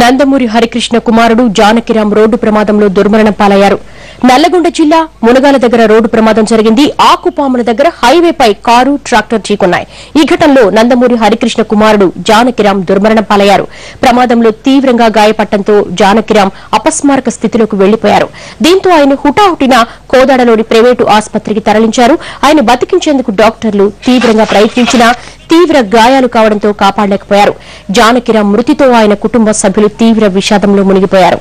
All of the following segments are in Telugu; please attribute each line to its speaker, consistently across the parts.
Speaker 1: నందమూరి హరికృష్ణ కుమారుడు జానకిరాం రోడ్డు ప్రమాదంలో దుర్మరణం పాలయ్యారు. నల్లగొండ జిల్లా మునగాల దగ్గర రోడ్డు ప్రమాదం జరిగింది. ఆకుపాముల దగ్గర హైవేపై కారు, ట్రాక్టర్ చీకొన్నాయి. ఈ ఘటనలో నందమూరి హరికృష్ణ కుమారుడు జానకిరాం దుర్మరణం పాలయ్యారు. ప్రమాదంలో తీవ్రంగా గాయపడటంతో జానకిరాం అపస్మారక స్థితిలోకి వెళ్లిపోయారు. దీంతో ఆయన హుటాహుటిన కోదాడలోని ప్రైవేటు ఆసుపత్రికి తరలించారు. ఆయన బతికించేందుకు డాక్టర్లు తీవ్రంగా ప్రయత్నించినా తీవ్ర గాయాలు కావడంతో కాపాడలేకపోయారు. జానకిరాం మృతితో ఆయన కుటుంబ సభ్యులు తీవ్ర విషాదంలో మునిగిపోయారు.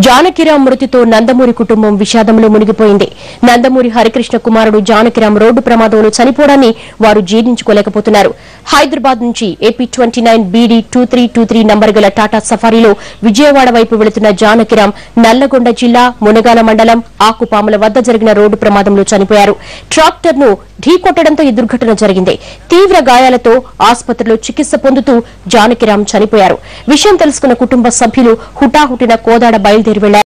Speaker 1: జానకిరాం మృతితో నందమూరి కుటుంబం విషాదంలో మునిగిపోయింది. నందమూరి హరికృష్ణ కుమారుడు జానకిరాం రోడ్డు ప్రమాదంలో చనిపోవడాన్ని వారు జీర్ణించుకోలేకపోతున్నారు. హైదరాబాద్ నుంచి ఏపీ 29 BD 2323 నంబర్ గల టాటా సఫారీలో విజయవాడ వైపు వెళుతున్న జానకిరాం నల్లగొండ జిల్లా మునగాల మండలం ఆకుపాముల వద్ద జరిగిన రోడ్డు ప్రమాదంలో చనిపోయారు. ట్రాక్టర్ ను ఢీకొట్టడంతో ఈ దుర్ఘటన జరిగింది. తీవ్ర గాయాలతో ఆసుపత్రిలో చికిత్స పొందుతూ జానకిరాం చనిపోయారు. విషయం తెలుసుకున్న కుటుంబ సభ్యులు హుటాహుటిన కోదాడ బయలుదేరి వెళ్లారు.